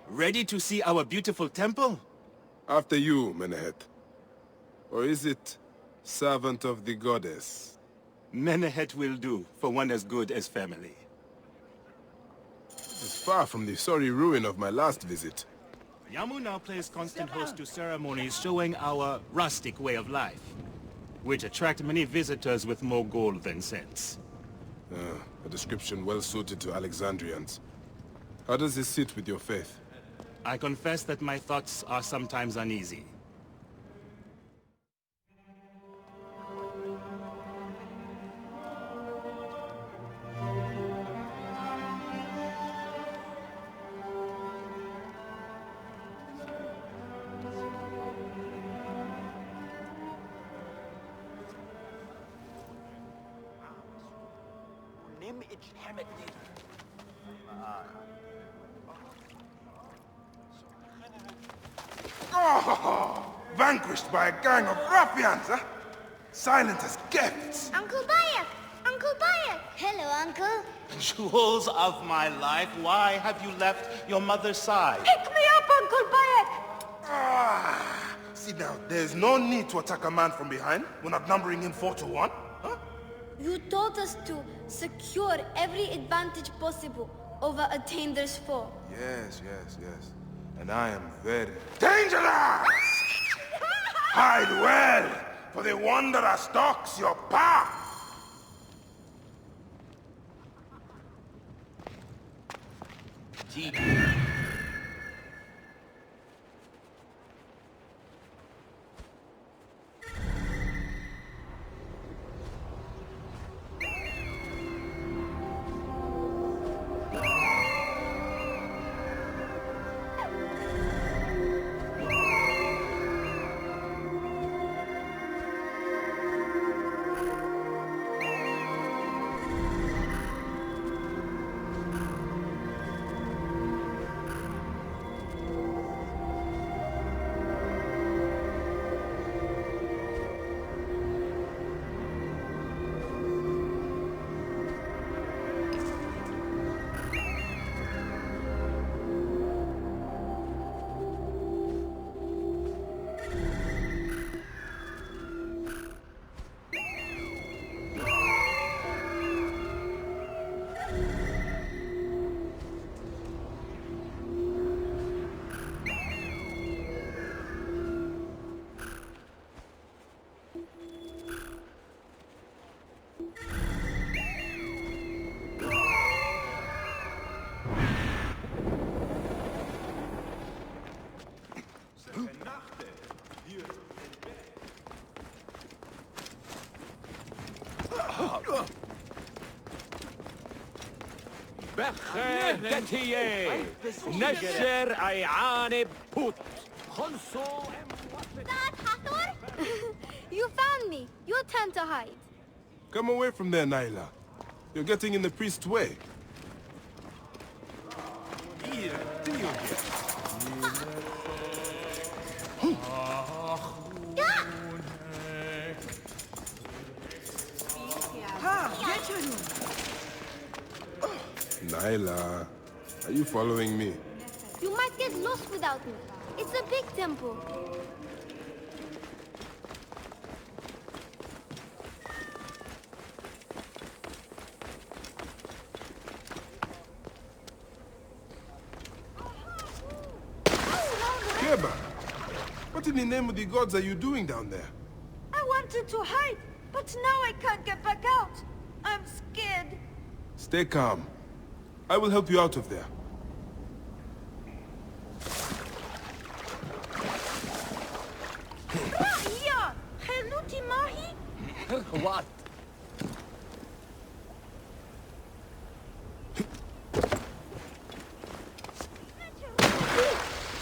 Ready to see our beautiful temple? After you, Menehet. Or is it servant of the goddess? Menehet will do, for one as good as family. This is far from the sorry ruin of my last visit. Yamu now plays constant host to ceremonies showing our rustic way of life, which attract many visitors with more gold than sense. A description well suited to Alexandrians. How does this sit with your faith? I confess that my thoughts are sometimes uneasy. Oh, vanquished by a gang of ruffians, huh? Silent as gifts. Uncle Bayek! Uncle Bayek! Hello, Uncle. Jewels of my life, why have you left your mother's side? Pick me up, Uncle Bayek! See now, there's no need to attack a man from behind. We're not numbering him 4 to 1, huh? You taught us to secure every advantage possible over a dangerous foe. Yes. And I am very dangerous! Hide well, for the wanderer stalks your path! بخيتي نشر أيعان بوت Dad, Hathor? You found me. Your turn to hide. Come away from there, Naila. You're getting in the priest's way. Naila, are you following me? You might get lost without me. It's a big temple. Keba, what in the name of the gods are you doing down there? I wanted to hide, but now I can't get back out. I'm scared. Stay calm. I will help you out of there. What?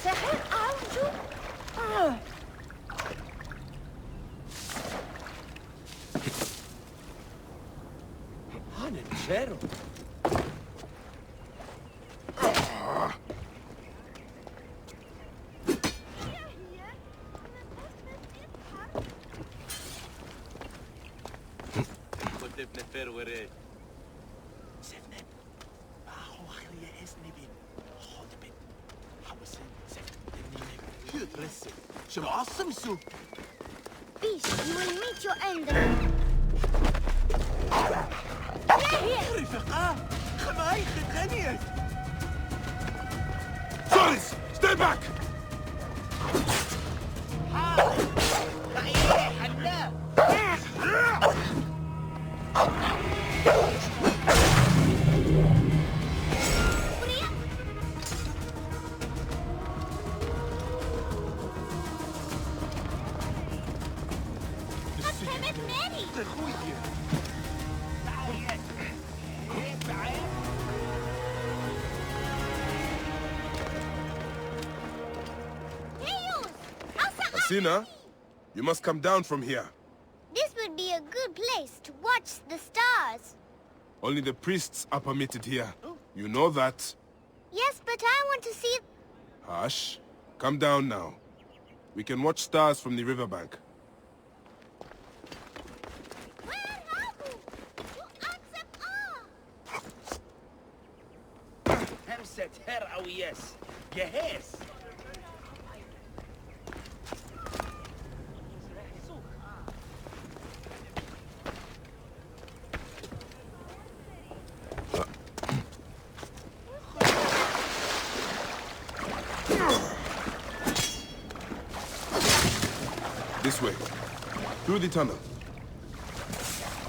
سحر أرجو. Hanachero. Beast, you will meet your end. Sorris, stay back! Asina, you must come down from here. This would be a good place to watch the stars. Only the priests are permitted here. You know that. Yes, but I want to see... Hush. Come down now. We can watch stars from the riverbank. Where are you? You accept all. Hamset her au yes. Yes. This way. Through the tunnel.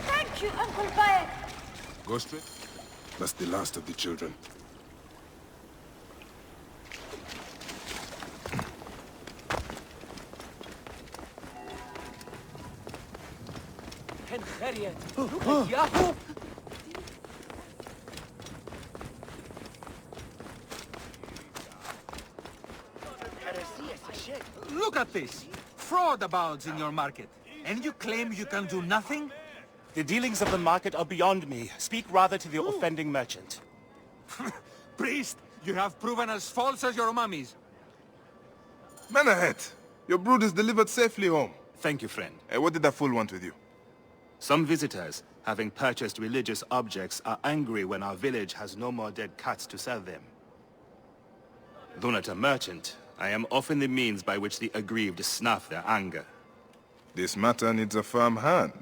Thank you, Uncle Bayek. Go straight. That's the last of the children. Yahoo! Look at this! Fraud abounds in your market. And you claim you can do nothing? The dealings of the market are beyond me. Speak rather to the offending merchant. Priest, you have proven as false as your mummies. Man ahead. Your brood is delivered safely home. Thank you, friend. What did that fool want with you? Some visitors, having purchased religious objects, are angry when our village has no more dead cats to sell them. Though not a merchant, I am often the means by which the aggrieved snuff their anger. This matter needs a firm hand.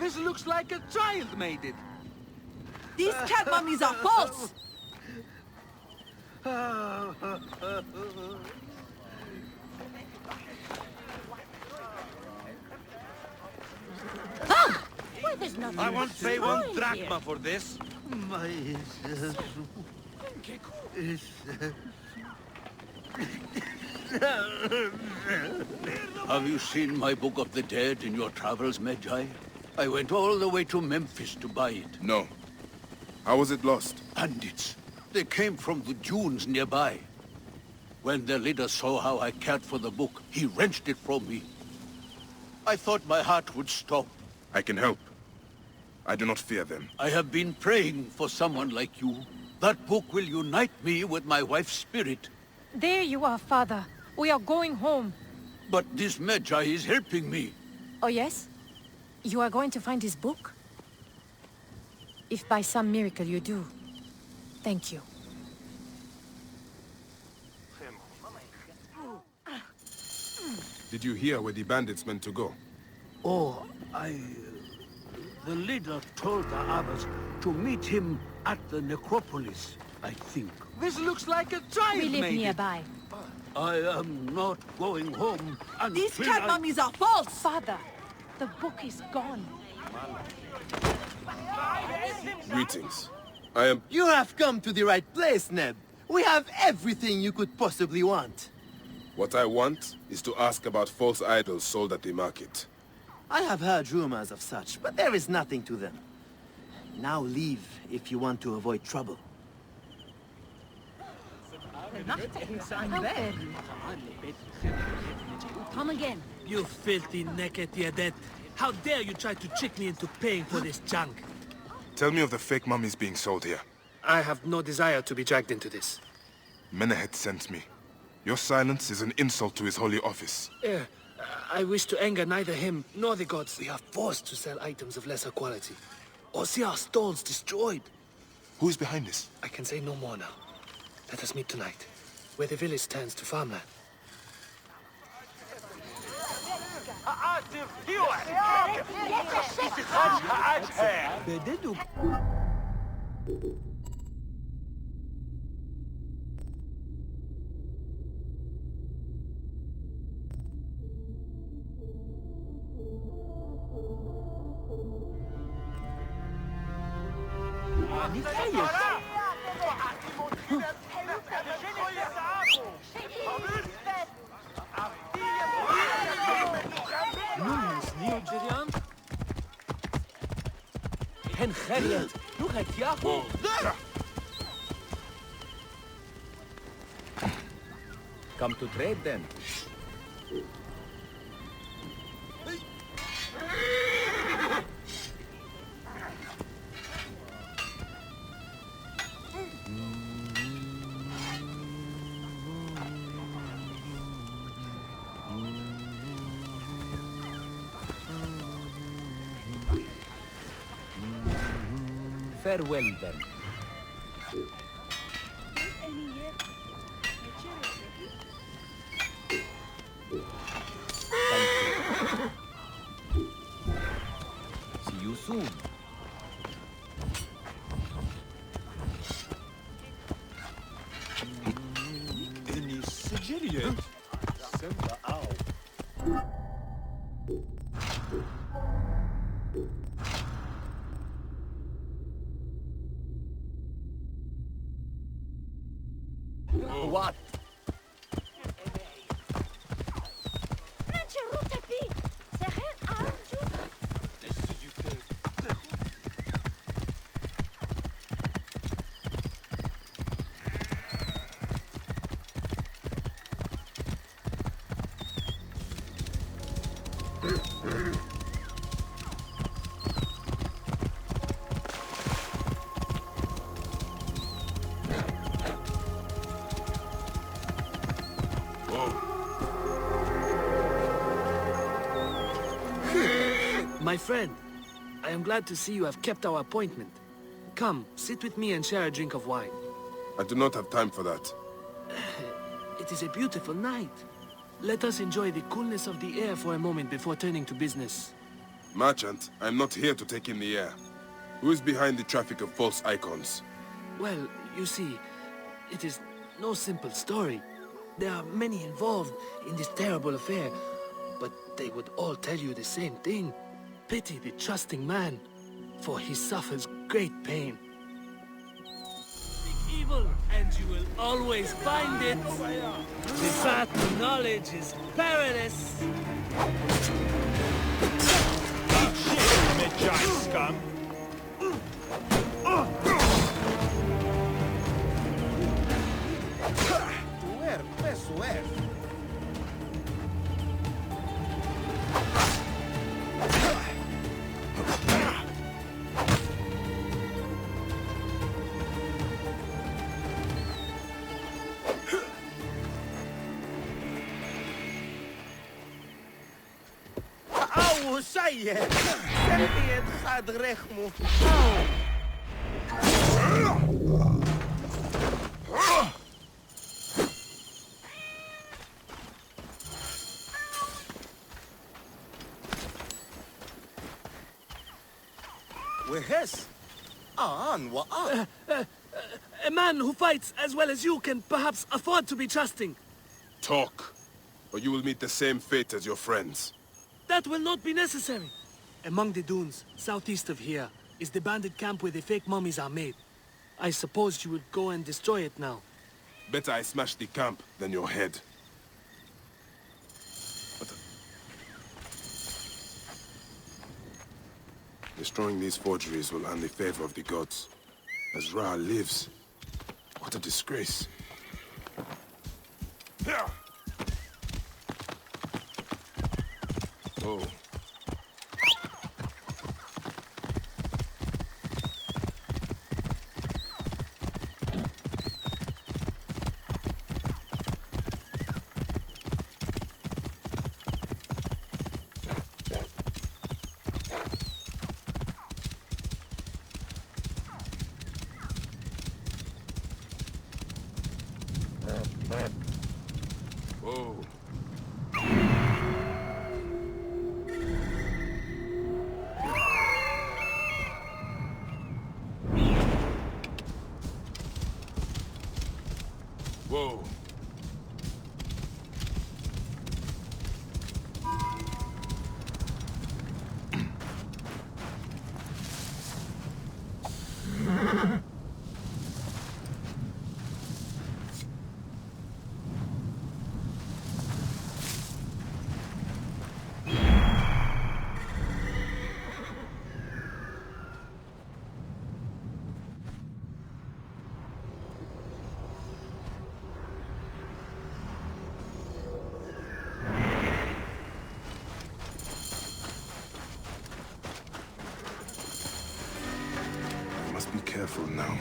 This looks like a child made it. These cat mummies are false. Well, there's nothing I won't pay wrong 1 drachma here. for this. Have you seen my Book of the Dead in your travels, Magi? I went all the way to Memphis to buy it. No. How was it lost? Bandits. They came from the dunes nearby. When their leader saw how I cared for the book, he wrenched it from me. I thought my heart would stop. I can help. I do not fear them. I have been praying for someone like you. That book will unite me with my wife's spirit. There you are, Father. We are going home. But this Magi is helping me. Oh, yes? You are going to find his book? If by some miracle you do, thank you. Did you hear where the bandits meant to go? Oh, the leader told the others to meet him at the necropolis, I think. This looks like a giant We live made it. nearby. I am not going home until These cat mummies are false! Father, the book is gone. Greetings. I am... You have come to the right place, Neb. We have everything you could possibly want. What I want is to ask about false idols sold at the market. I have heard rumors of such, but there is nothing to them. Now leave if you want to avoid trouble. Come again. You filthy naked Yadet. How dare you try to trick me into paying for this junk? Tell me of the fake mummies being sold here. I have no desire to be dragged into this. Menehet sent me. Your silence is an insult to his holy office. I wish to anger neither him nor the gods. We are forced to sell items of lesser quality, or see our stalls destroyed. Who is behind this? I can say no more now. Let us meet tonight, where the village turns to farmland. Come to trade then. Farewell then. Thank you. See you soon. Any Sicilian? Sembra au. What? My friend, I am glad to see you have kept our appointment. Come, sit with me and share a drink of wine. I do not have time for that. It is a beautiful night. Let us enjoy the coolness of the air for a moment before turning to business. Merchant, I am not here to take in the air. Who is behind the traffic of false icons? Well, you see, it is no simple story. There are many involved in this terrible affair, but they would all tell you the same thing. Pity the trusting man, for he suffers great pain. Speak evil and and you will always find it. The path to knowledge is perilous. Giant scum. سيد سمي خاد رخمو وهس وآن A man who fights as well as you can perhaps afford to be trusting. Talk, or you will meet the same fate as your friends. That will not be necessary. Among the dunes, southeast of here, is the bandit camp where the fake mummies are made. I suppose you would go and destroy it now. Better I smash the camp than your head. Destroying these forgeries will earn the favor of the gods. As Ra lives, what a disgrace. Oh. Whoa. Whoa. Be careful now.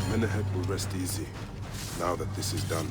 Menehet will rest easy, now that this is done.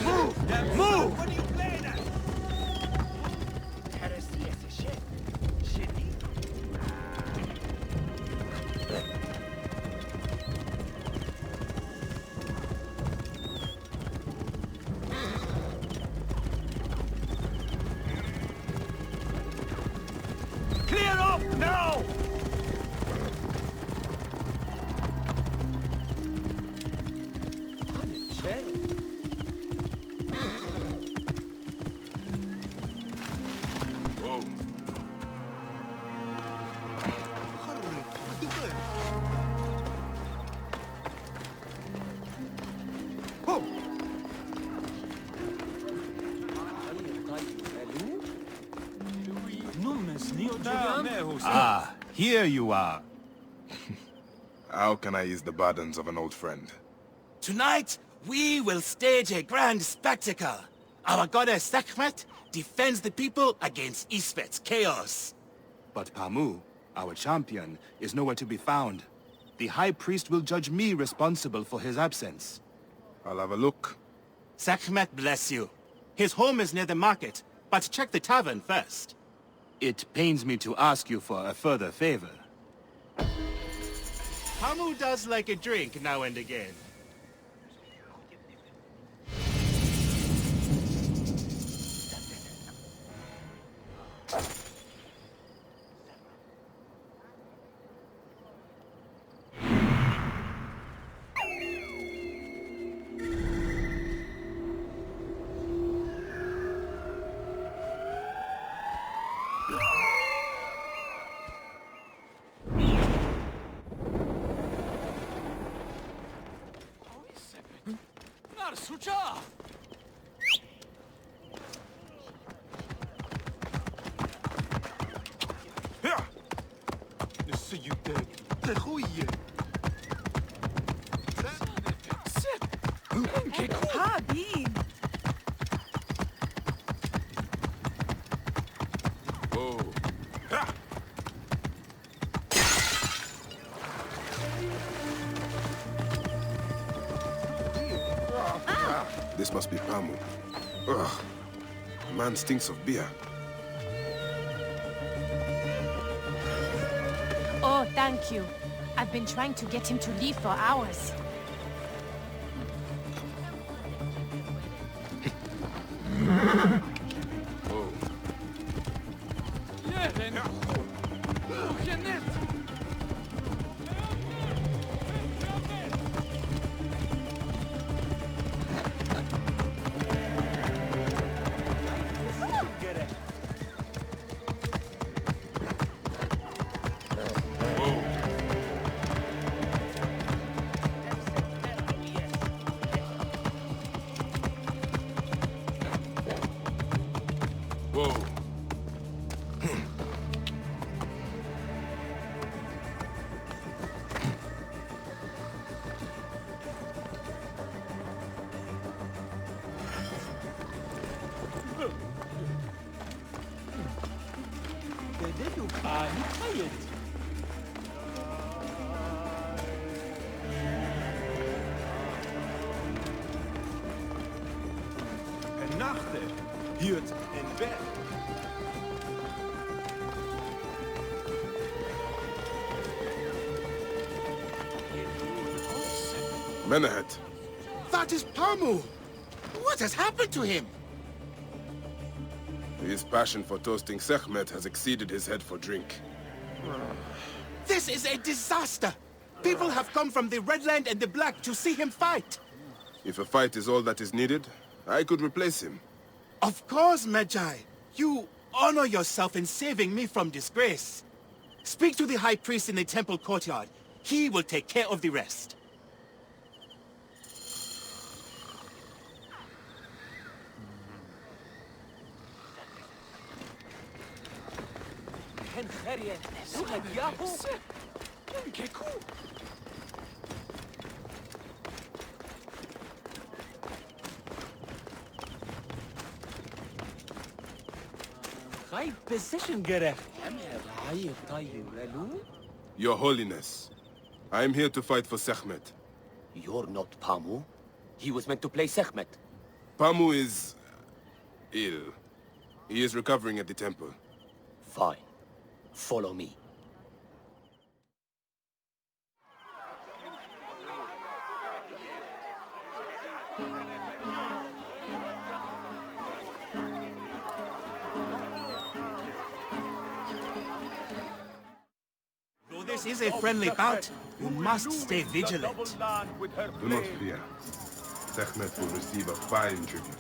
Move! Move! What are you playing at? Ah, here you are. How can I ease the burdens of an old friend? Tonight, we will stage a grand spectacle. Our goddess Sekhmet defends the people against Isfet's chaos. But Pamu, our champion, is nowhere to be found. The High Priest will judge me responsible for his absence. I'll have a look. Sekhmet bless you. His home is near the market, but check the tavern first. It pains me to ask you for a further favor. Pamu does like a drink now and again. This must be Pamu. Ugh. The man stinks of beer. Oh, thank you. I've been trying to get him to leave for hours. Whoa. En nachten hield in bed. Menahet. That is Pamu! What has happened to him? His passion for toasting Sekhmet has exceeded his head for drink. This is a disaster! People have come from the Red Land and the Black to see him fight. If a fight is all that is needed, I could replace him. Of course, Magi. You honor yourself in saving me from disgrace. Speak to the High Priest in the temple courtyard. He will take care of the rest. Your Holiness, I am here to fight for Sekhmet. You're not Pamu. He was meant to play Sekhmet. Pamu is ill. He is recovering at the temple. Fine. Follow me. Though this is a friendly bout, you must stay vigilant. Do not fear. Sekhmet will receive a fine tribute.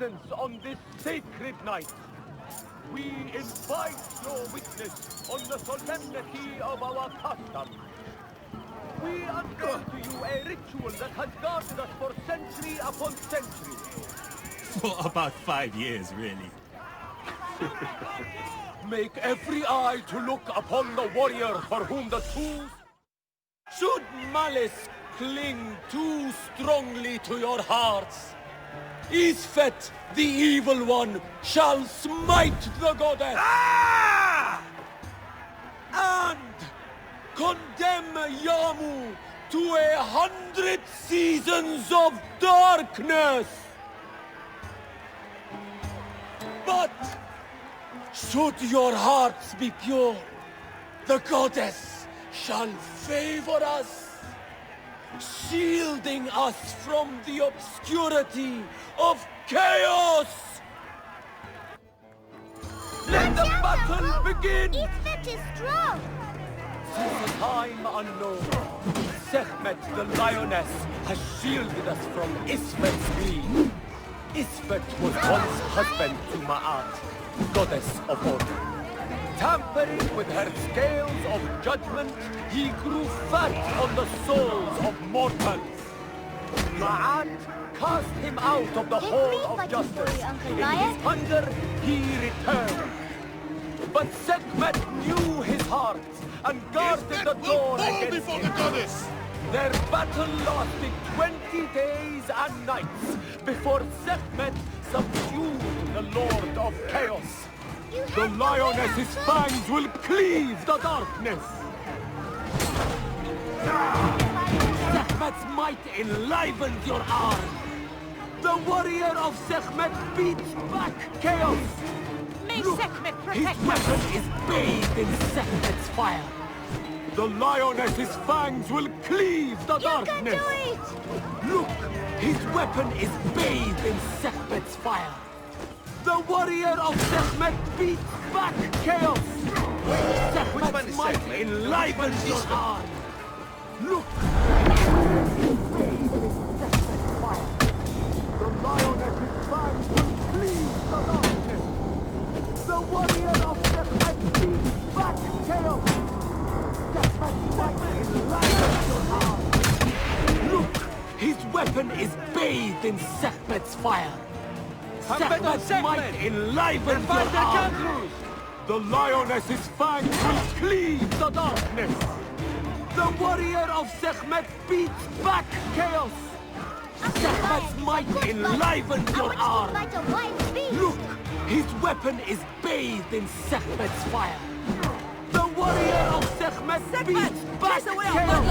presence on this sacred night. We invite your witness on the solemnity of our custom. We unveil to you a ritual that has guarded us for century upon century. For about 5 years, really. Make every eye to look upon the warrior for whom the tools... Should malice cling too strongly to your hearts, Isfet, the evil one, shall smite the goddess! And condemn Yamu to 100 seasons of darkness! But should your hearts be pure, the goddess shall favor us, shielding us from the obscurity of chaos! Let the battle begin! Isfet is strong! Since a time unknown, Sekhmet the lioness has shielded us from Isfet's greed. Isfet was once husband to Ma'at, goddess of order. Tampering with her scales of judgment, he grew fat on the souls of mortals. Ma'at cast him out of the hall of justice. In his hunger, he returned. But Sekhmet knew his heart and guarded the door against him. The goddess! Their battle lasted 20 days and nights before Sekhmet subdued the Lord of Chaos. The lioness's fangs will cleave the darkness! Sekhmet's might enlivens your arm! The warrior of Sekhmet beats back chaos! May Look, Sekhmet his protect us! weapon is bathed in Sekhmet's fire! The lioness's fangs will cleave the darkness! You can do it! Look, his weapon is bathed in Sekhmet's fire! The warrior of Sekhmet beats back chaos! Sekhmet's might enlivens your arm! Look! The lioness's fangs will cleave the darkness! The warrior of Sekhmet beats back chaos! Sekhmet's might enlivens your arm! Look! His weapon is bathed in Sekhmet's fire! Sekhmet's might enlivens your arm! The lioness's fangs will cleave the darkness! The warrior of Sekhmet beats back chaos! Sekhmet's might enlivens your arm! Look! His weapon is bathed in Sekhmet's fire! The warrior of Sekhmet beats back chaos!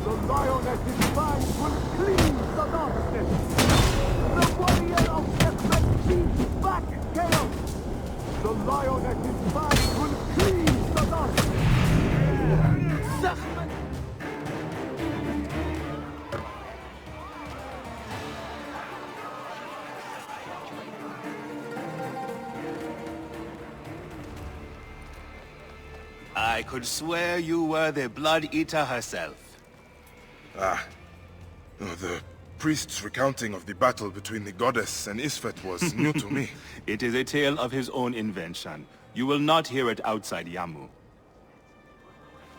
The lioness's fangs will cleave the darkness! The warrior of Sekhmet beats back chaos! The lioness's fangs will cleave the darkness! Sekhmet! I could swear you were the Blood Eater herself. Ah. No, the priest's recounting of the battle between the goddess and Isfet was new to me. It is a tale of his own invention. You will not hear it outside Yamu.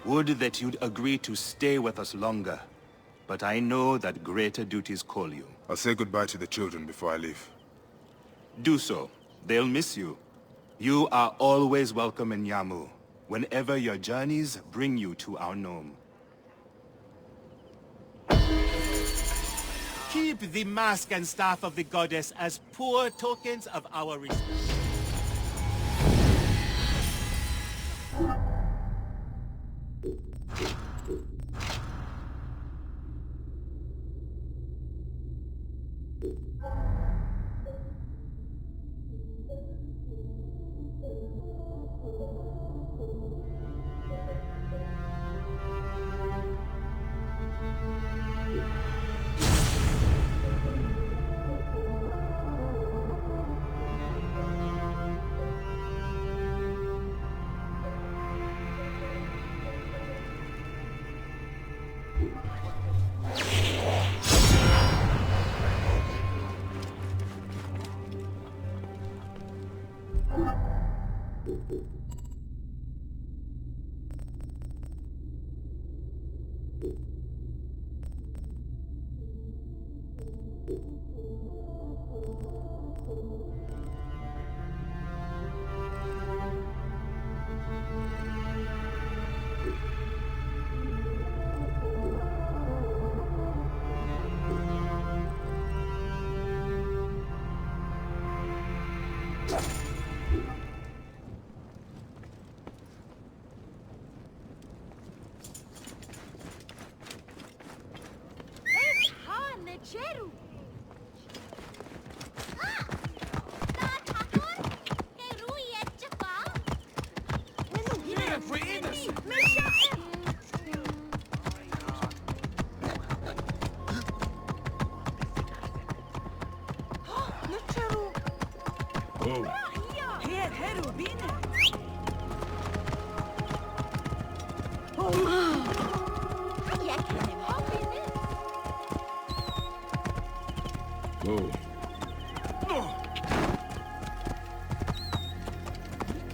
Would that you'd agree to stay with us longer. But I know that greater duties call you. I'll say goodbye to the children before I leave. Do so. They'll miss you. You are always welcome in Yamu, whenever your journeys bring you to our Nome. Keep the mask and staff of the goddess as poor tokens of our respect.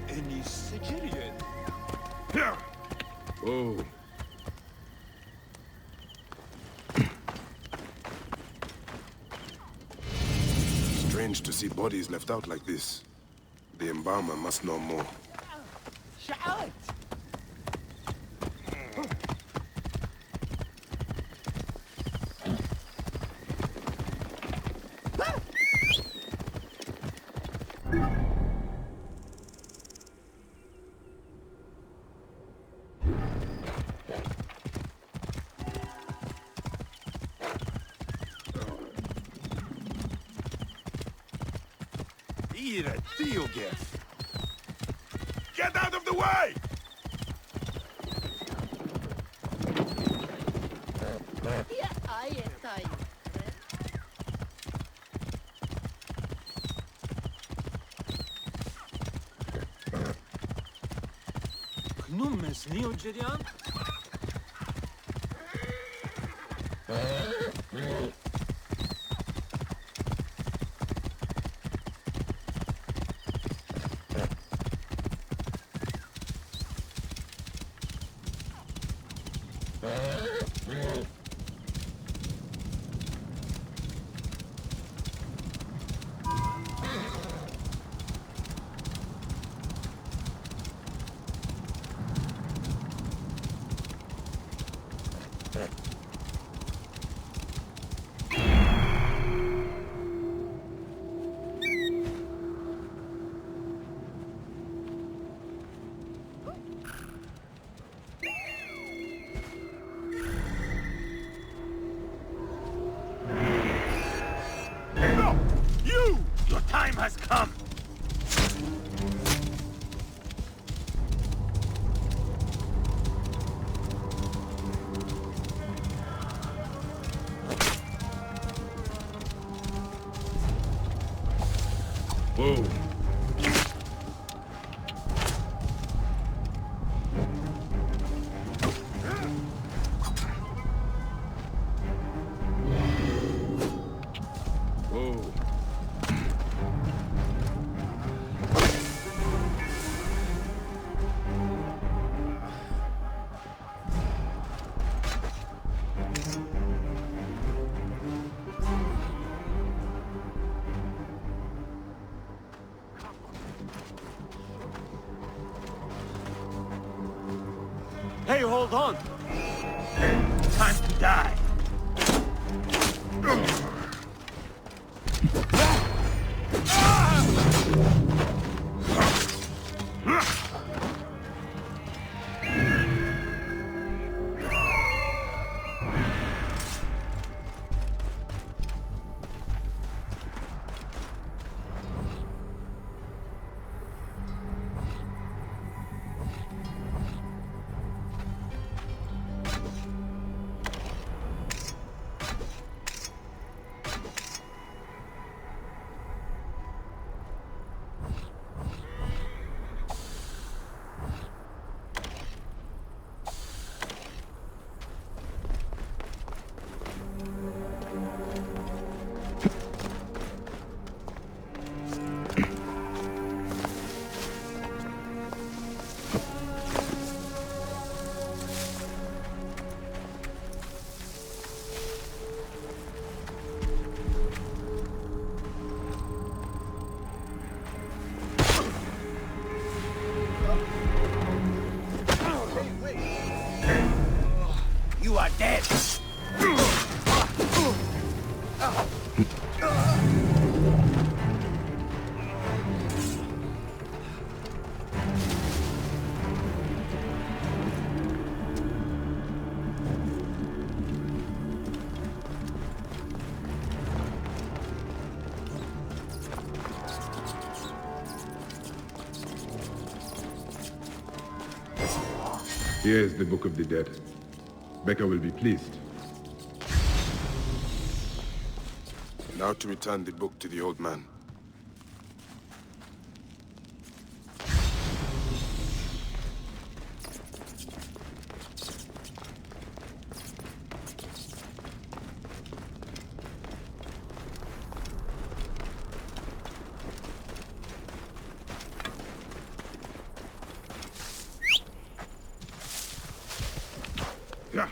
Any Sicilian? Oh. Strange to see bodies left out like this. The embalmer must know more. Shout! Eat a deal gift. Get out of the way! 그놈 메스니오 제리안? Your time has come! Whoa. Hey, hold on! Time to die! dead! Here is the Book of the Dead. Becca will be pleased. Now to return the book to the old man. Yeah.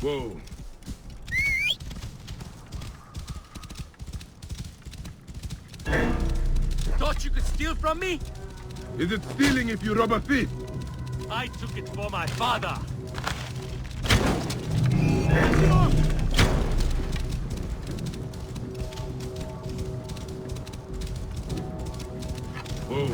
Whoa. Thought you could steal from me? Is it stealing if you rob a thief? I took it for my father. Whoa.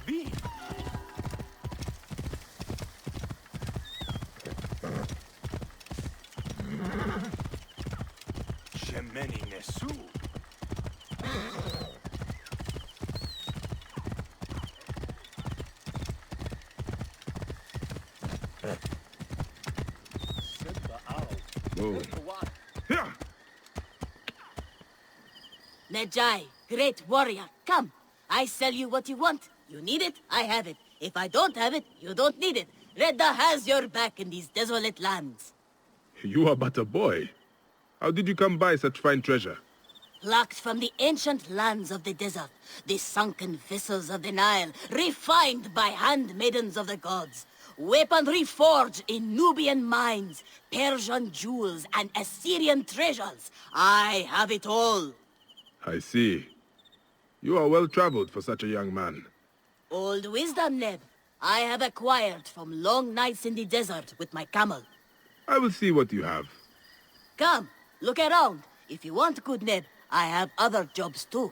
B. Shemeni Nesu. Whoa. Yeah. Medjai, great warrior, come. I sell you what you want. You need it, I have it. If I don't have it, you don't need it. Redda has your back in these desolate lands. You are but a boy. How did you come by such fine treasure? Plucked from the ancient lands of the desert, the sunken vessels of the Nile, refined by handmaidens of the gods. Weaponry forged in Nubian mines, Persian jewels, and Assyrian treasures. I have it all. I see. You are well-traveled for such a young man. Old wisdom, Neb. I have acquired from long nights in the desert with my camel. I will see what you have. Come, look around. If you want good Neb, I have other jobs too.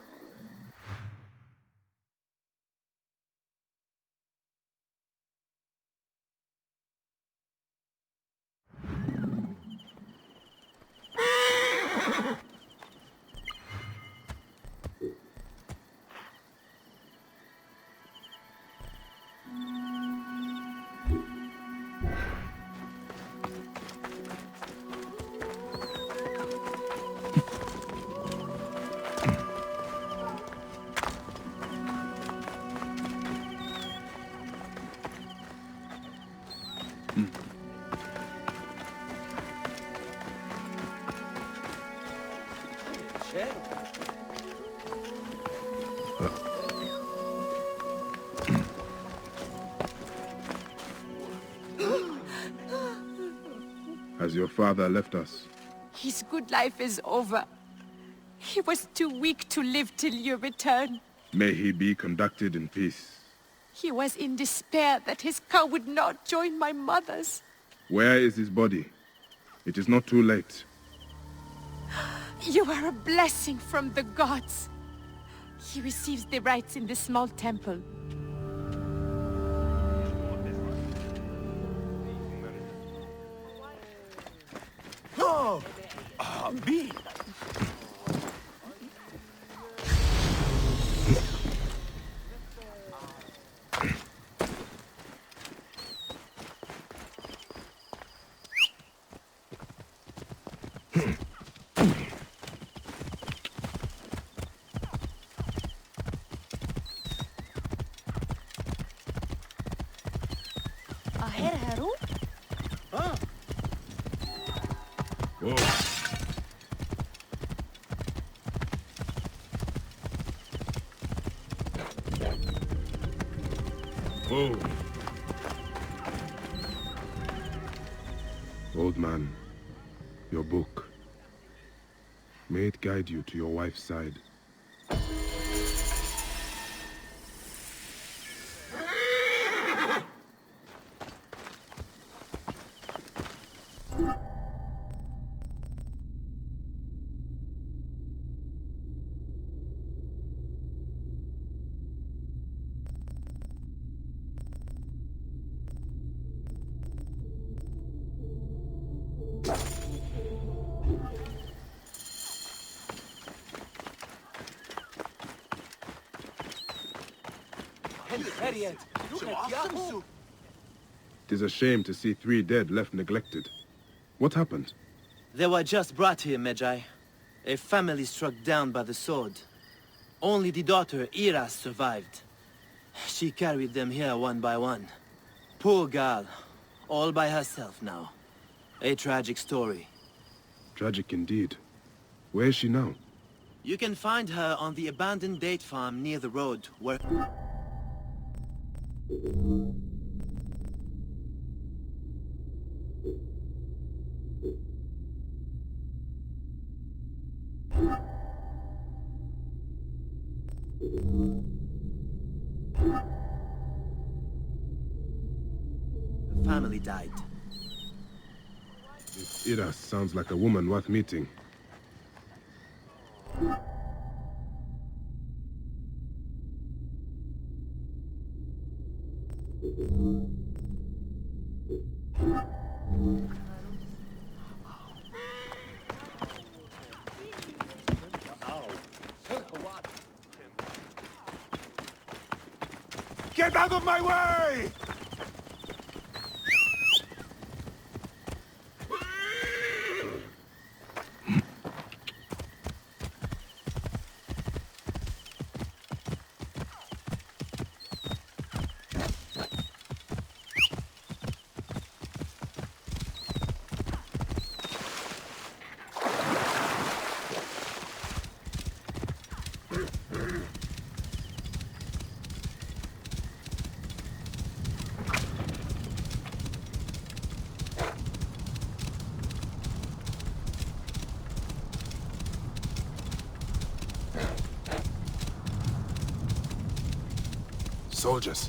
Has your father left us? His good life is over. He was too weak to live till you return. May he be conducted in peace. He was in despair that his cow would not join my mother's. Where is his body? It is not too late. You are a blessing from the gods. He receives the rites in the small temple. Oh! B. Whoa. Whoa. Old man, your book. May it guide you to your wife's side. It is a shame to see 3 dead left neglected. What happened? They were just brought here, Magi. A family struck down by the sword. Only the daughter, Iras, survived. She carried them here one by one. Poor girl. All by herself now. A tragic story. Tragic indeed. Where is she now? You can find her on the abandoned date farm near the road, where... The family died. This Iras sounds like a woman worth meeting. Get out of my way! Soldiers.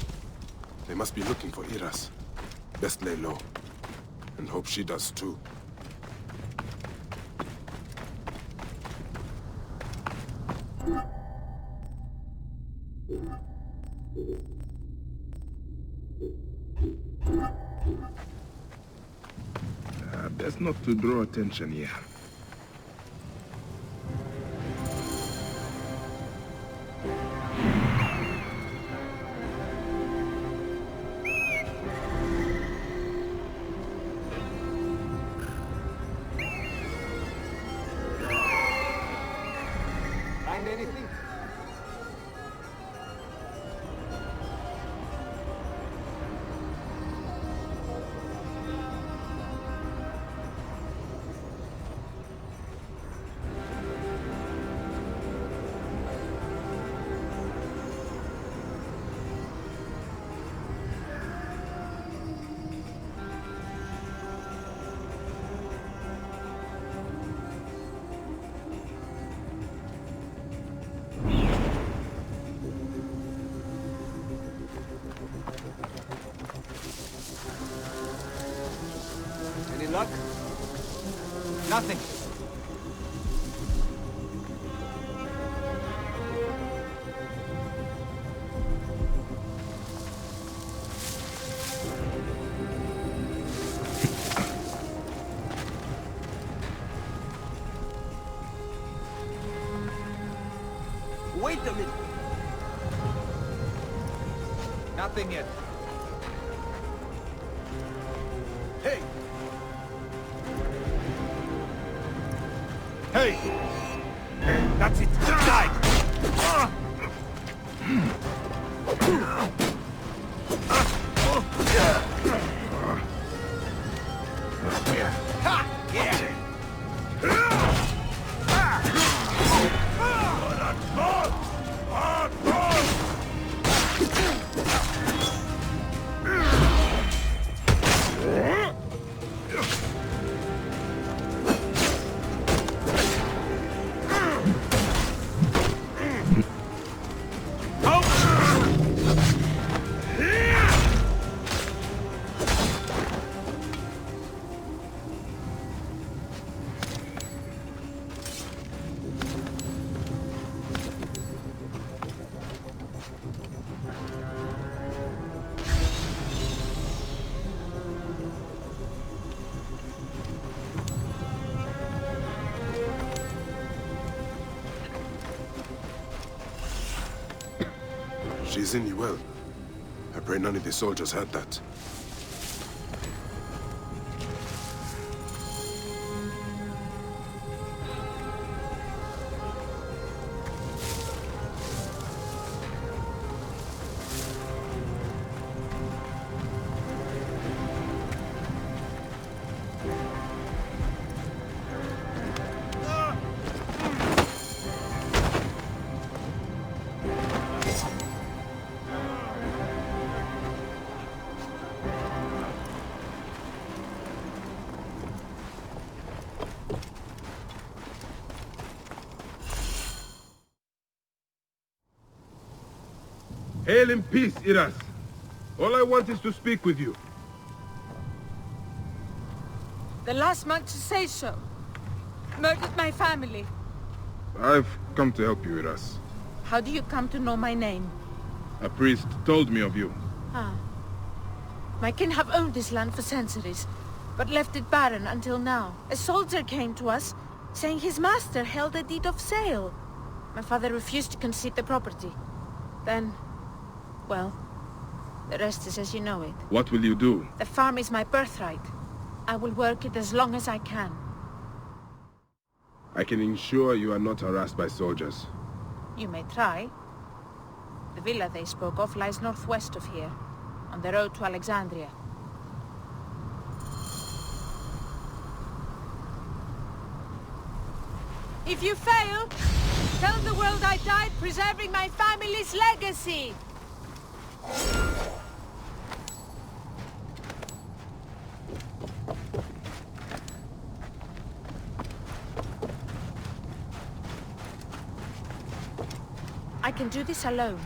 They must be looking for Iras. Best lay low. And hope she does too. Best not to draw attention here. Luck? Nothing. Wait a minute. Nothing yet. Hey! Hey! That's it! Die! Ha! Yeah! She's in the well. I pray none of the soldiers heard that. Hail in peace, Iras. All I want is to speak with you. The last man to say so. Murdered my family. I've come to help you, Iras. How do you come to know my name? A priest told me of you. Ah. My kin have owned this land for centuries, but left it barren until now. A soldier came to us, saying his master held a deed of sale. My father refused to concede the property. Then, well, the rest is as you know it. What will you do? The farm is my birthright. I will work it as long as I can. I can ensure you are not harassed by soldiers. You may try. The villa they spoke of lies northwest of here, on the road to Alexandria. If you fail, tell the world I died preserving my family's legacy! I can do this alone.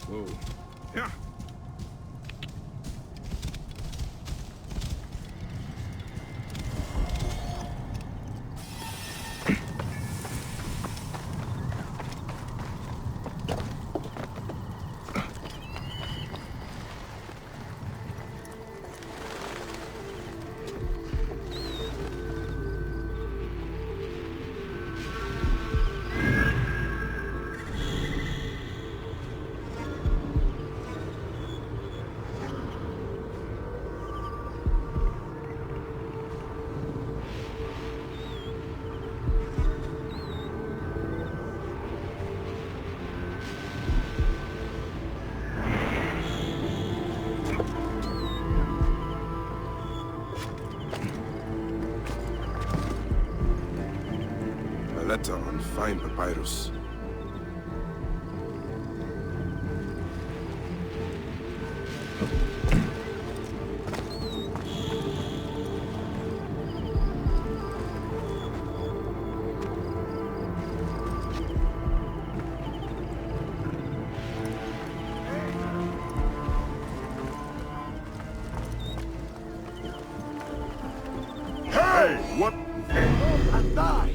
Whoa. Yeah. Letter on fine papyrus. Hey! What? And die!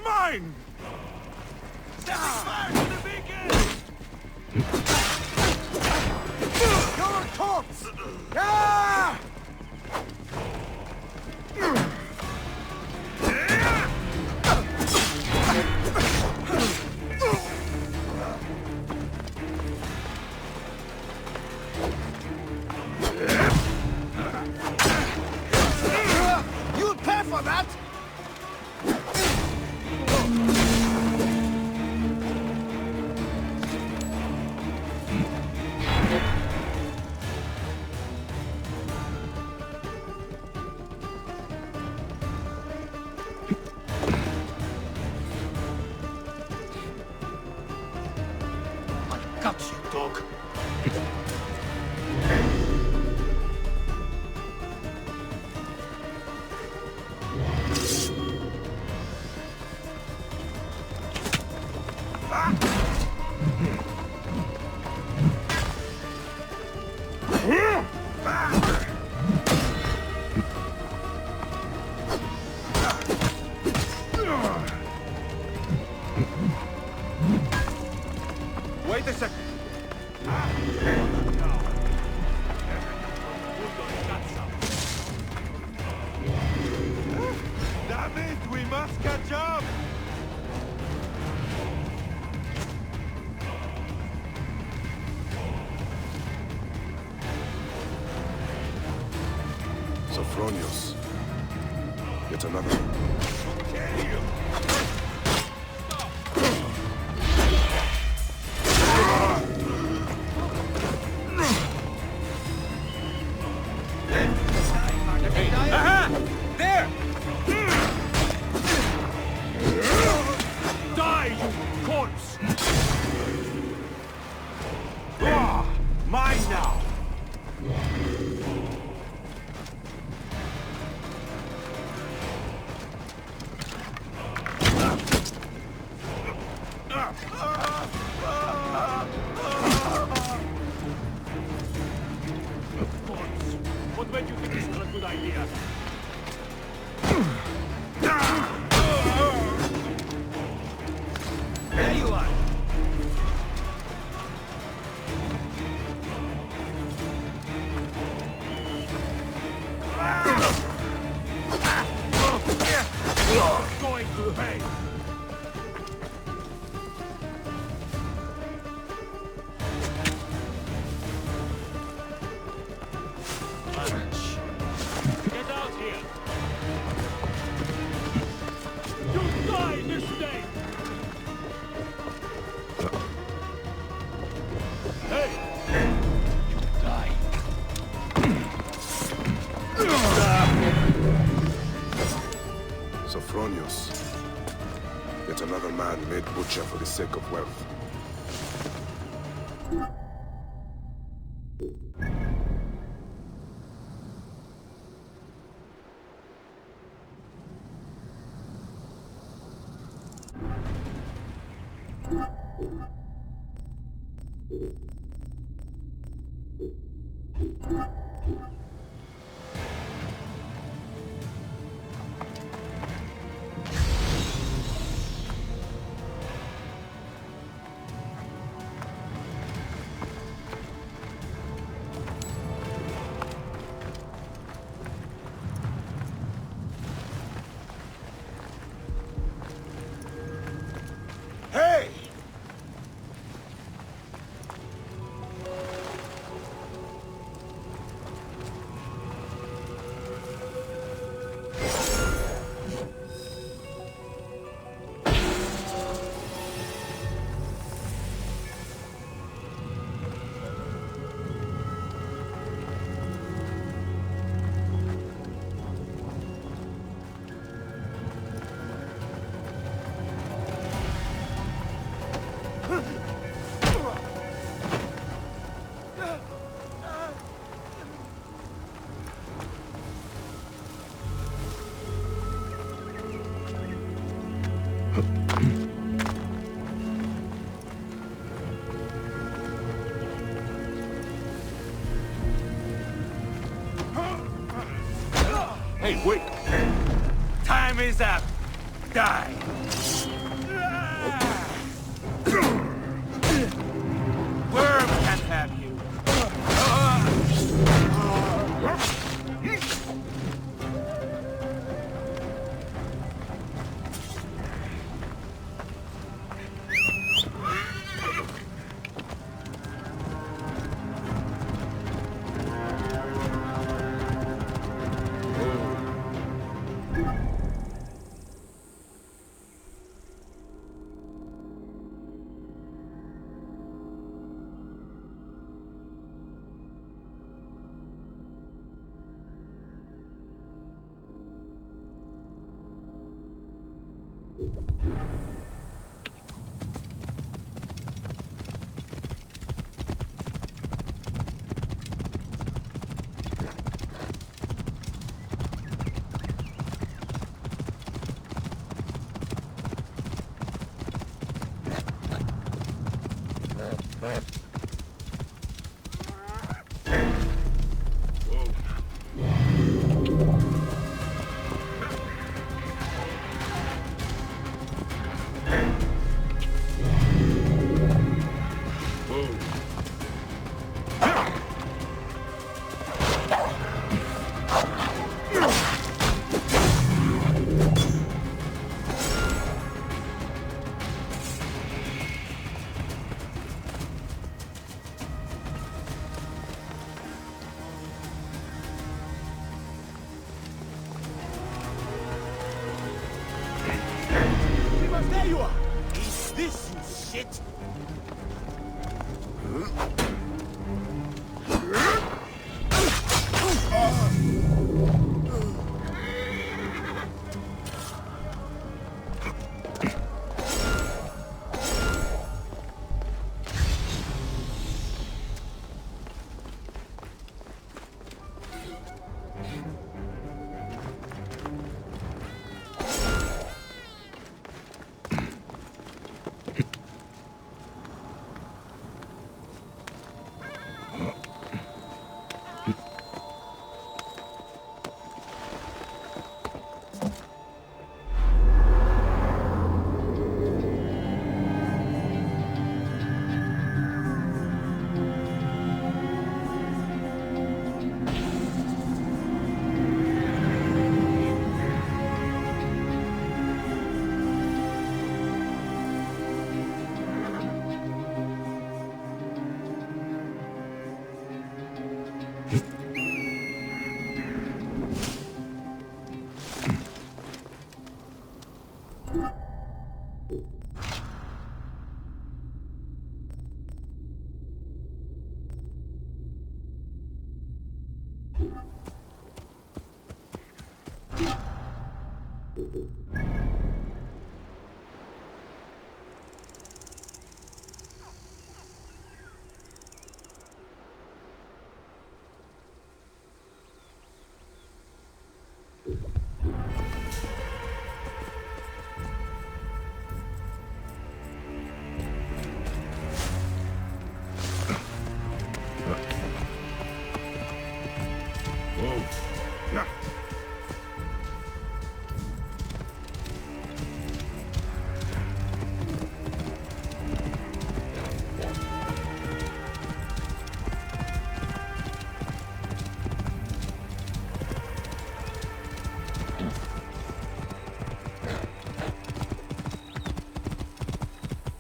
Mine! Your corpse! Ah! You'd pay for that! dog. Wait a second. Damn it, we must catch up! Sophronius. Yet another. There! Die, you corpse! Mine now! What made you think this was a good idea? There you are! Going to pay! Get out here! You die this day! Hey! You die! Sophronius. Yet another man made butcher for the sake of wealth. Hey! Hey, wait! Time is up! Die! Worm can't have you! There you are! Is this, you shit?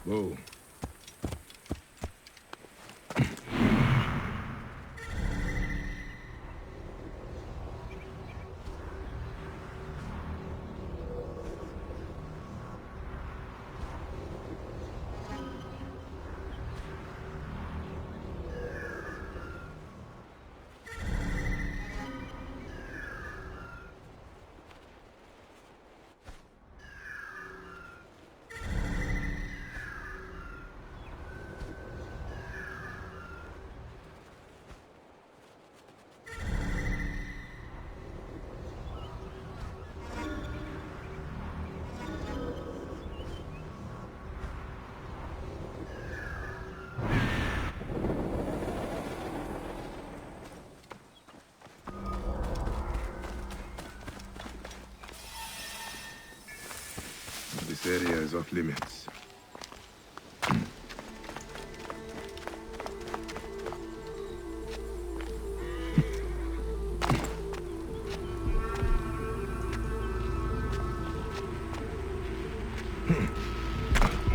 Whoa. This area is off limits.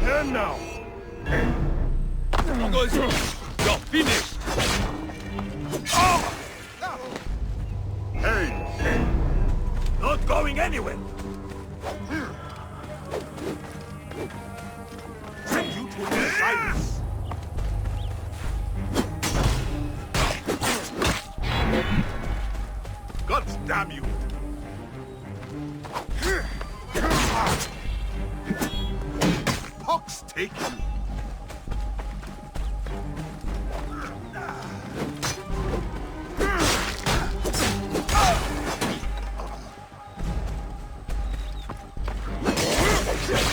And now! Struggles, you're finished! Oh! Hey! Not going anywhere! Send you to the silence! God damn you! Pox take you!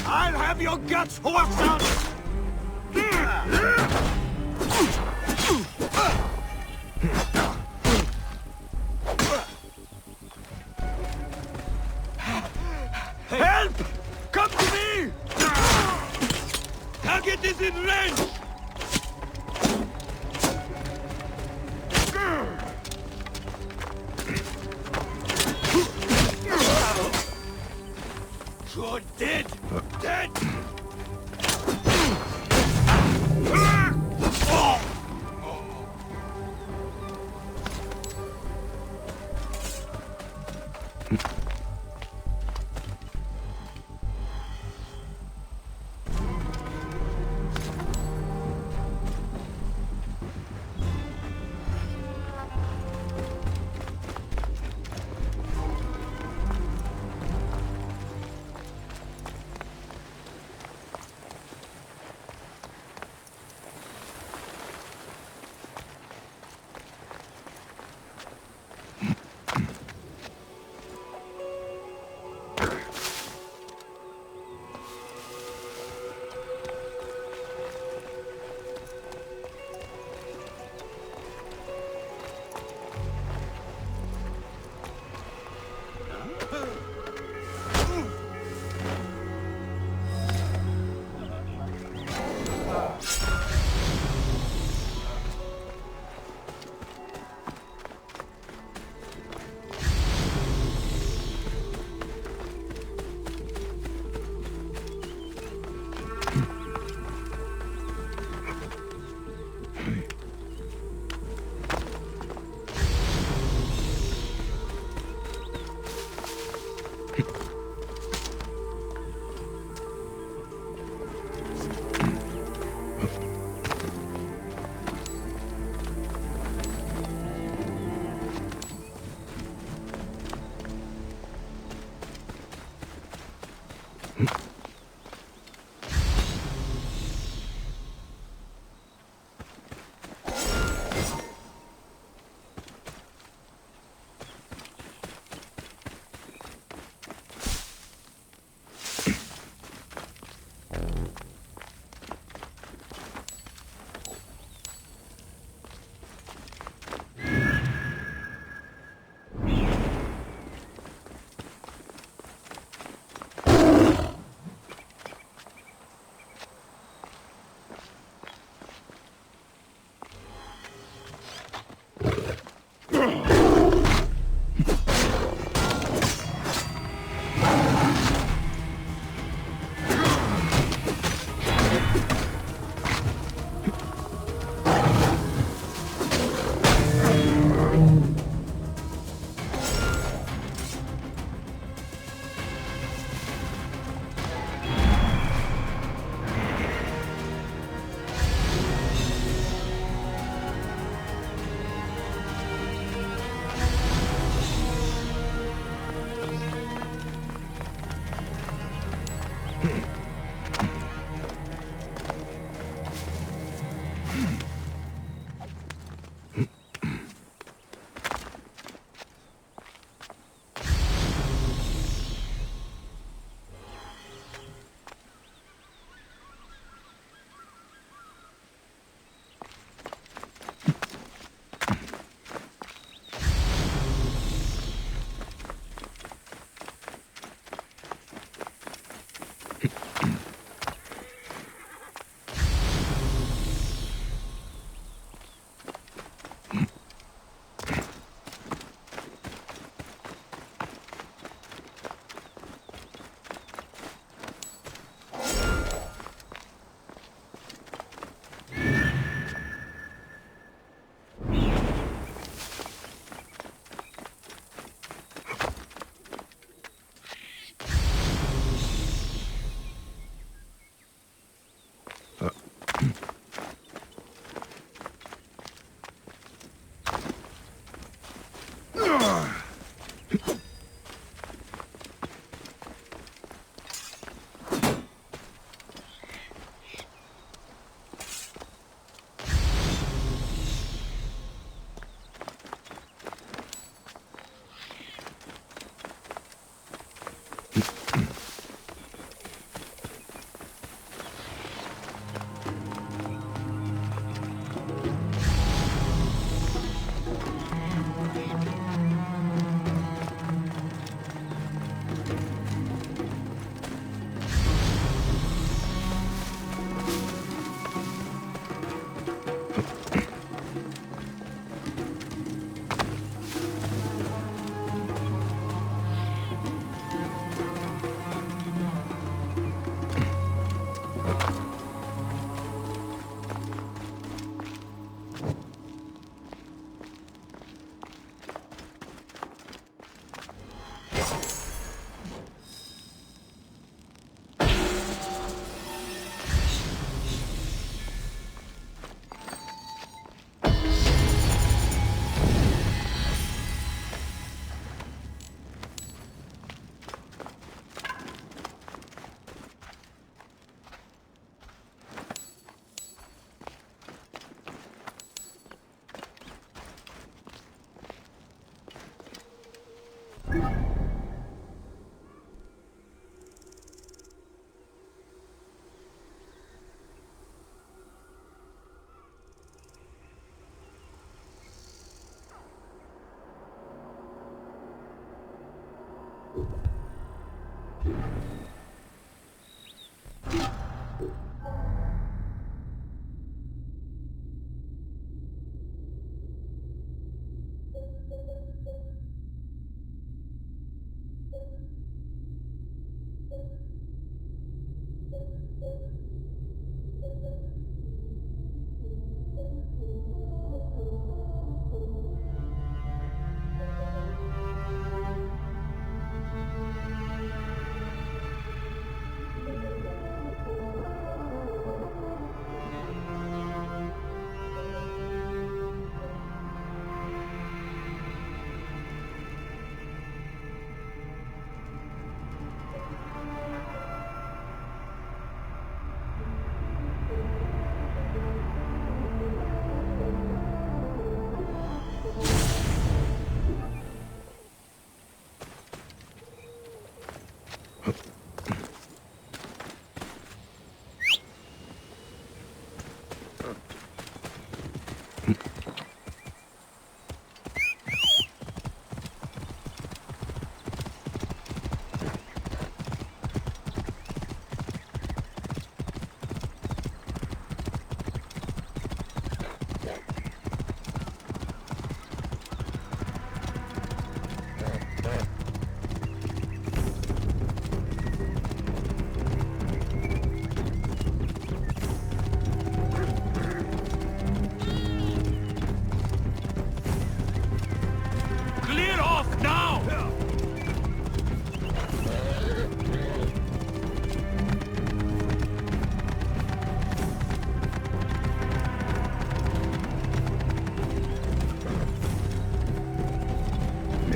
I'll have your guts, Horson! Help! Come to me! Target is in range!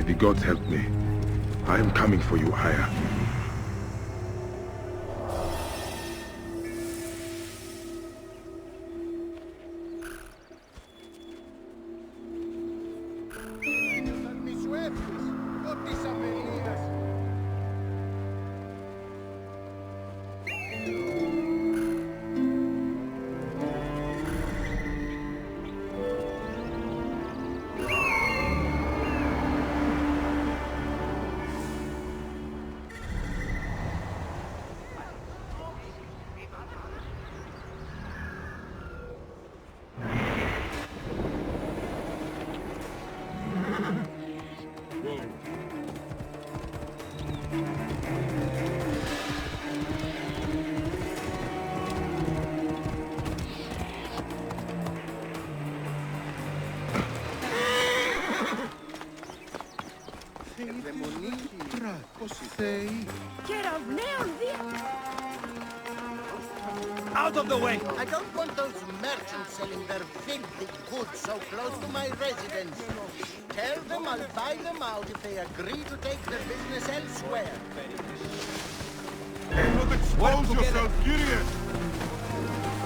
the gods help me, I am coming for you, Aya. Out of the way! I don't want those merchants selling their filthy goods so close to my residence. Tell them I'll buy them out if they agree to take their business elsewhere. Do not expose yourself, Gideon!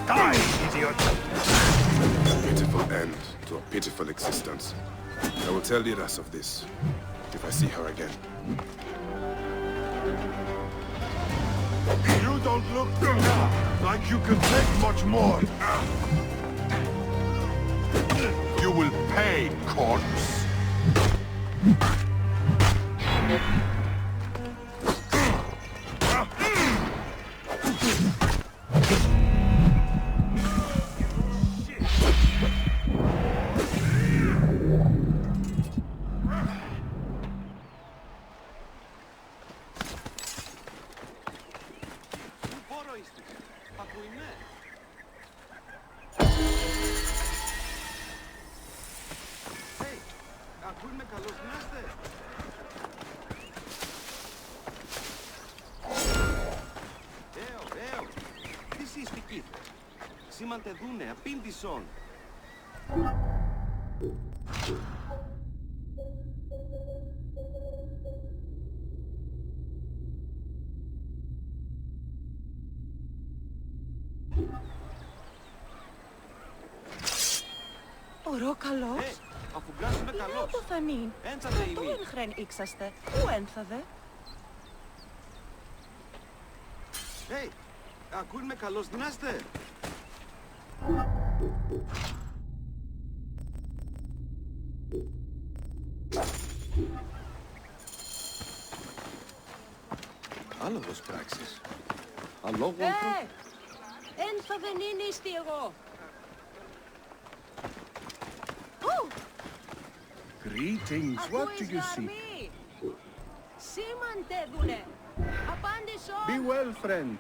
Die, idiot! A pitiful end to a pitiful existence. I will tell Iras of this, if I see her again. You don't look like you can take much more. You will pay, corpse! Σήμαντε δούνε, απήντησον. Ωρό καλός. Αφού γκάσουμε καλός. Τι το θα νυν. Έντσατε ημί. Πού εν χρέν ήξαστε. Πού ένθαδε. Ακούν με καλώς δυνάστε. Άλογος πράξεις. Αλόγου ανθρώπου. Ένθα δεν είναι ίστη εγώ. Greetings, what do you see? Σήμαντε δούνε. Απάντησον. Be well, friend.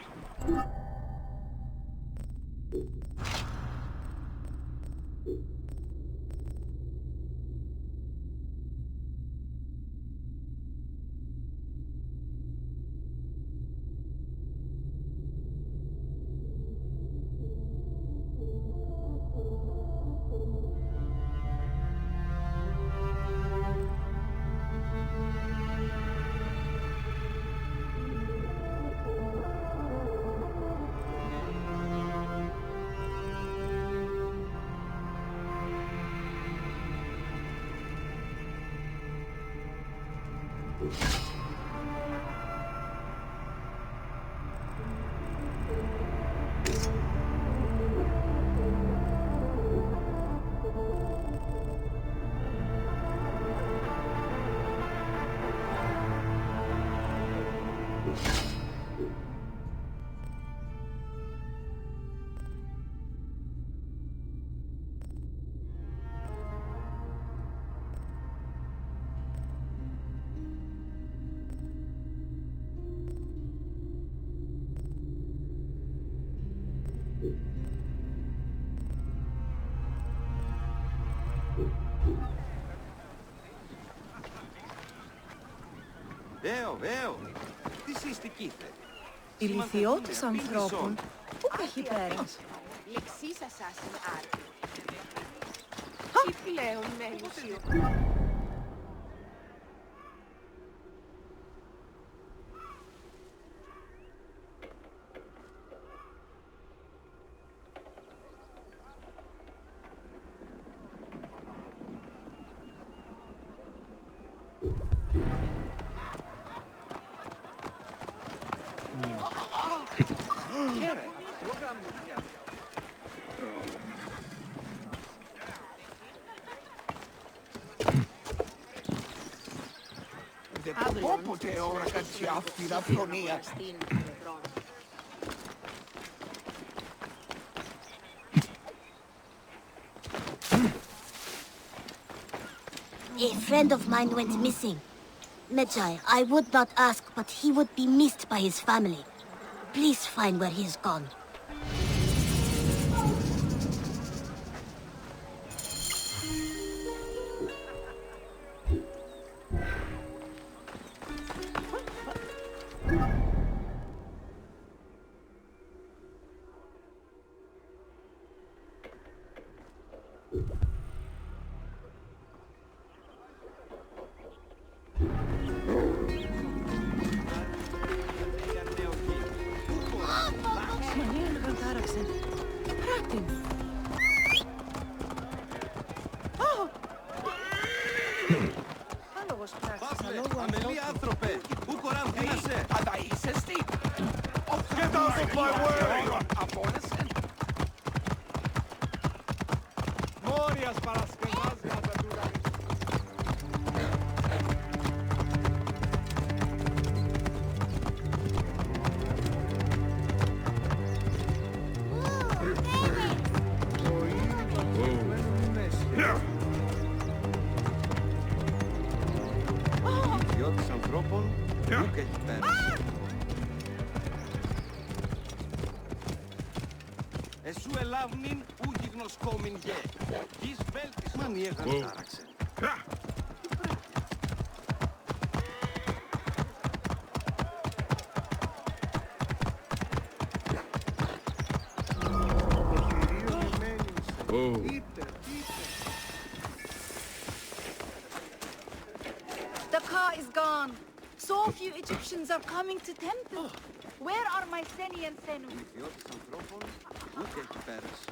Τι συστηκείτε. Η λυθιώτης ανθρώπων, πού έχει πέρας. Λεξίσα σας άρτη. Τι πλέον μέλουσιο. Όποτε ώρα κάτι άφθηρα φωνία. A friend of mine went missing. Medjay, I would not ask, but he would be missed by his family. Please find where he is gone. Get out of my way! Μόριας παρασκευάζει να τα τούγα. Ιδιώτης ανθρώπων, ούκ έχει πέρασει. Εσού ελάβνην ου γιγνοσκόμην γε. Γης βέλτης μανιέγαν τάραξεν. The car is gone. So few Egyptians are coming to temple. Where are my Seni and Senu? Ιδιώτης ανθρώπων, ούκ έχει πέρασει.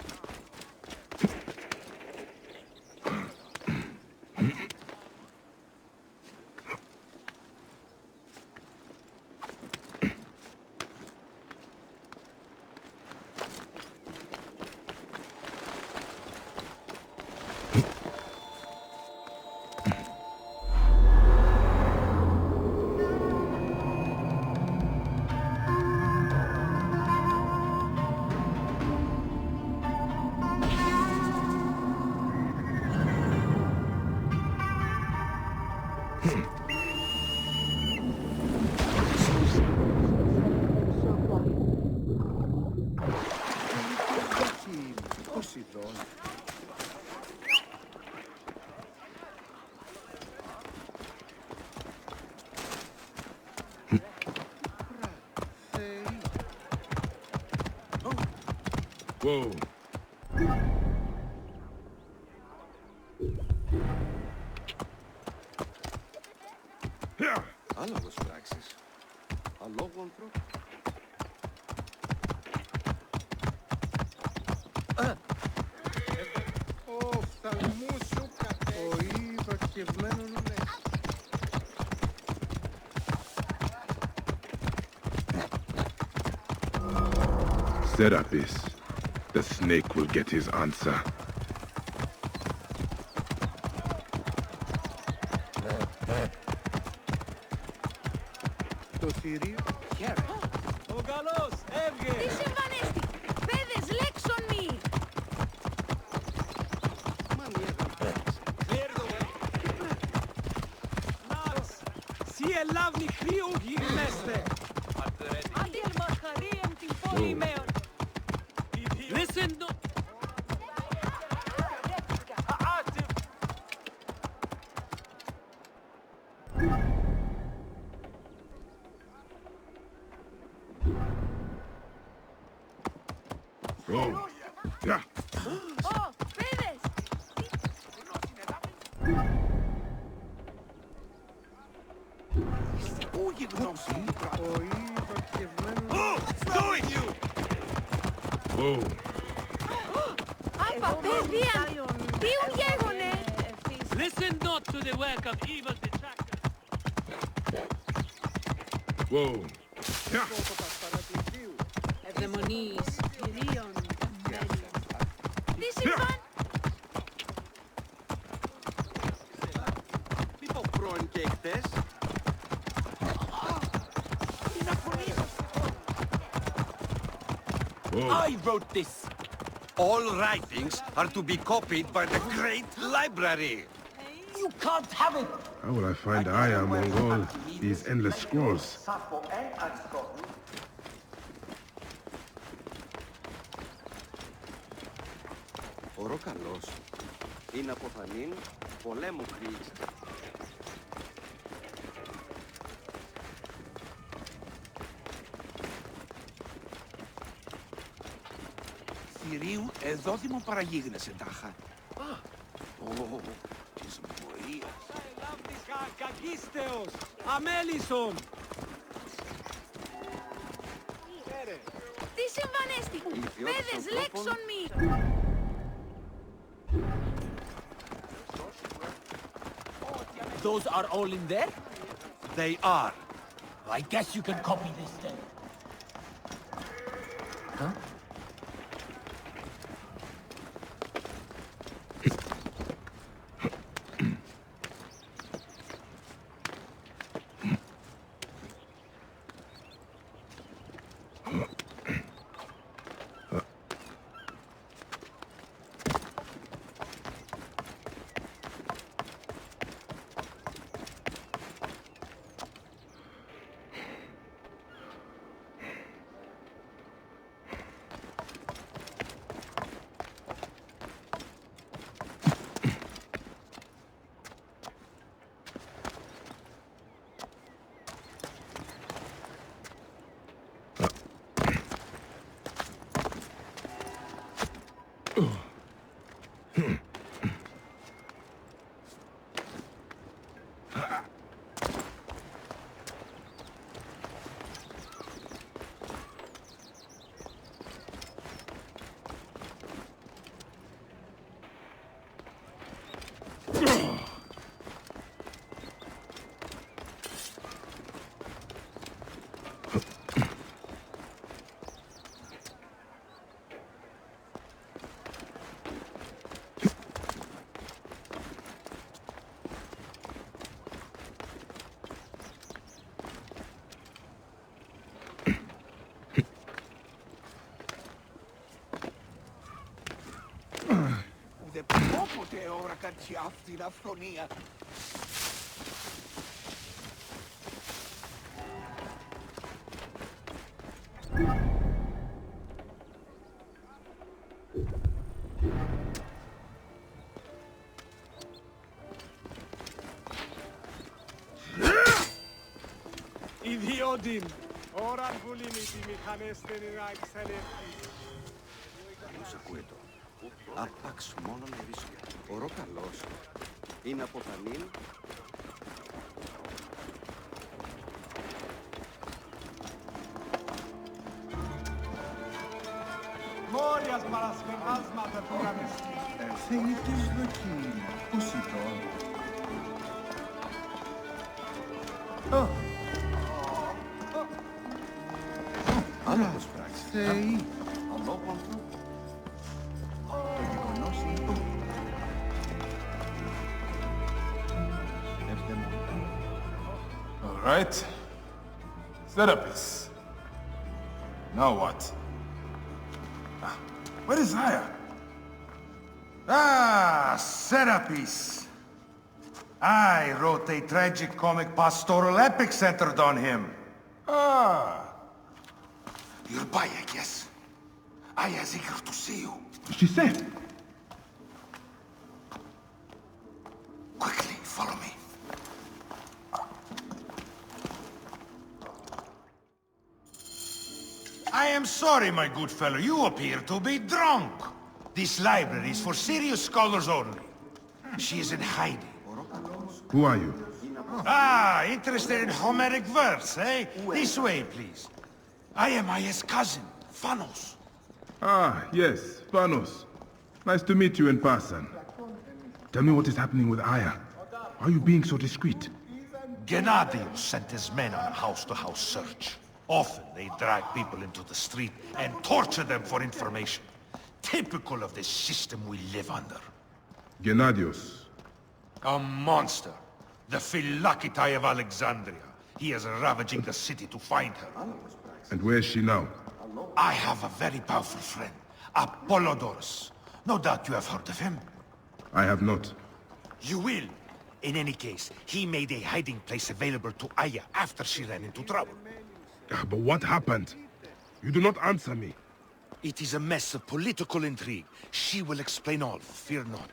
Whoa. Άλογος πράξης. Αλόγου ανθρώπου. Ω, φθαλμού σου κατέχει. Ο βακευμένον μέσα. Serapis, the snake will get his answer. Το θηρίο χαίρε. Ο καλός έβγε. Τι συμβανίστη. Παιδες, λέξον μη. Clear the way. Nax, si ελάβνη χρήου γυρνέστε. Αντίελ μαχαρίεμ την πόλη μέων. Listen, no. Oh. Yeah. Ω, παιδες. Πού γιγνώση. Ο βακευμένον. Going you! Whoa. Απα, παιδεία. Τι ουδιέγονε. Listen not to the work of evil detractors. Whoa. Yeah. Ευδαιμονείς, Leon, this is fun. People throwing cake this. I wrote this. All writings are to be copied by the great library. You can't have it. How will I find Aya, Mongol? These endless scrolls. Ωρό καλός. Είναι αποφανήν πολέμου κρύης. Θηρίου εδόθημο παραγίγνεσαι τάχα. Ω, της βοίας. Λάμδικα κακίστεως, αμέλισσον. Τι συμβανέστη. Παιδες, λέξον μη. Those are all in there? They are. I guess you can copy this then. Huh? Όποτε ώρα κάτι αυτή την αυθονία. Ιδιότην, ώραν που λύνει τη μηχανέστερη να εξελεύει. Καλώς ακούει το. Άπαξ μόνο με ρίσκα. Ωρό καλός. Είναι αποφανήν. Μόριας παρασκευάσματα του γαμιστή. Θέλετε δοκί. Πώς ήταν. Άνοπος πράξη. Θεή. All right. Serapis. Now what? Where is Aya? Ah, Serapis. I wrote a tragic comic pastoral epic centered on him. Ah. You're by, I guess. Aya's eager to see you. She said. Quickly, follow me. I am sorry, my good fellow. You appear to be drunk. This library is for serious scholars only. She is in hiding. Who are you? Ah, interested in Homeric verse, eh? This way, please. I am Aya's cousin, Phanos. Ah, yes, Vanos. Nice to meet you in person. Tell me what is happening with Aya. Why are you being so discreet? Gennadios sent his men on a house-to-house search. Often they drag people into the street and torture them for information. Typical of the system we live under. Gennadios. A monster. The Philokitai of Alexandria. He is ravaging the city to find her. And where is she now? I have a very powerful friend, Apollodorus. No doubt you have heard of him. I have not. You will. In any case, he made a hiding place available to Aya after she ran into trouble. But what happened? You do not answer me. It is a mess of political intrigue. She will explain all, fear not.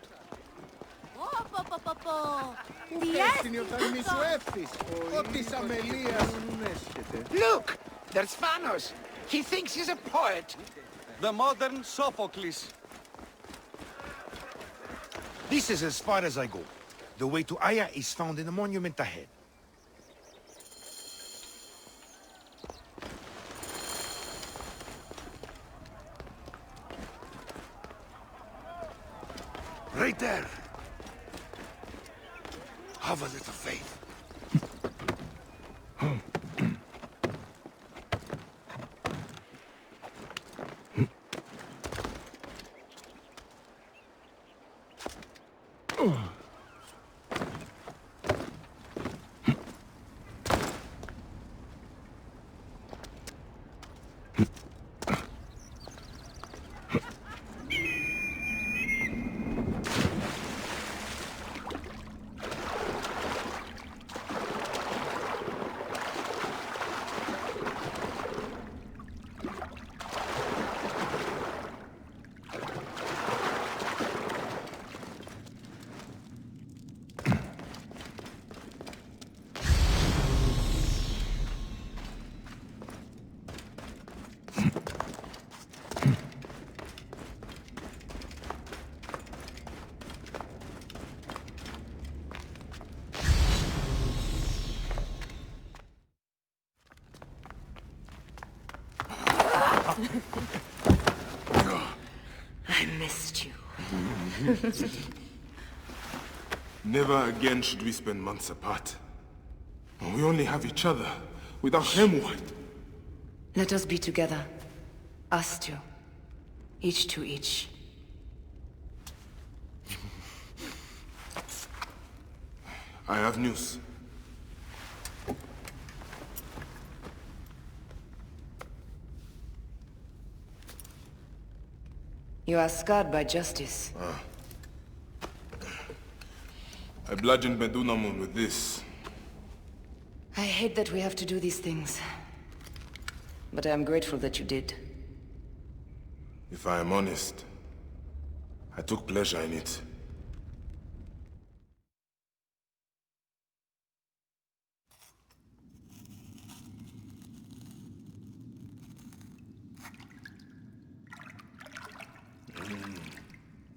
Look! There's Phanos! He thinks he's a poet! The modern Sophocles. This is as far as I go. The way to Aya is found in the monument ahead. Right there. Have a little faith. I missed you. Never again should we spend months apart. We only have each other. Without him, what? Let us be together. Us two. Each to each. I have news. You are scarred by justice. I bludgeoned Medunamun with this. I hate that we have to do these things. But I am grateful that you did. If I am honest, I took pleasure in it.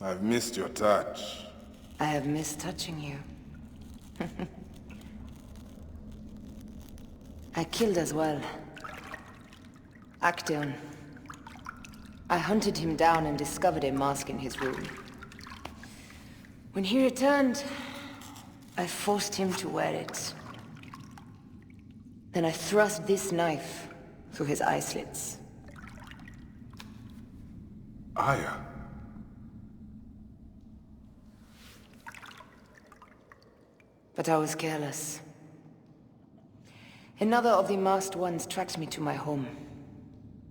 I've missed your touch. I have missed touching you. I killed as well. Actaeon. I hunted him down and discovered a mask in his room. When he returned, I forced him to wear it. Then I thrust this knife through his eye slits. Aya. But I was careless. Another of the masked ones tracked me to my home.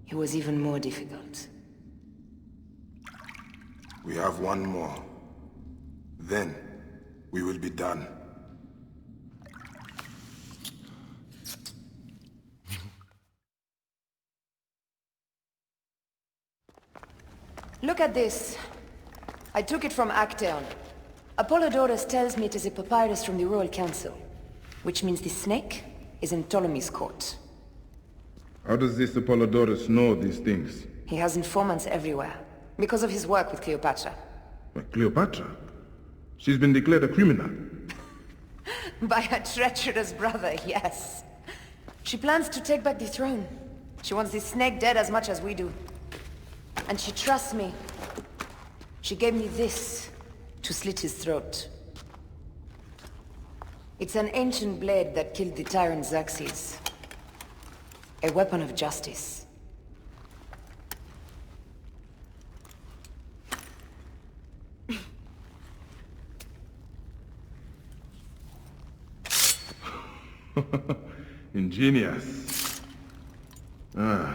It was even more difficult. We have one more. Then, we will be done. Look at this. I took it from Actaeon. Apollodorus tells me it is a papyrus from the Royal Council, which means the snake is in Ptolemy's court. How does this Apollodorus know these things? He has informants everywhere, because of his work with Cleopatra. But Cleopatra? She's been declared a criminal. By her treacherous brother, yes. She plans to take back the throne. She wants the snake dead as much as we do. And she trusts me. She gave me this to slit his throat. It's an ancient blade that killed the tyrant Xerxes. A weapon of justice. Ingenious. I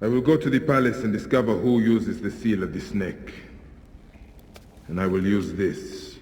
will go to the palace and discover who uses the seal of the snake. And I will use this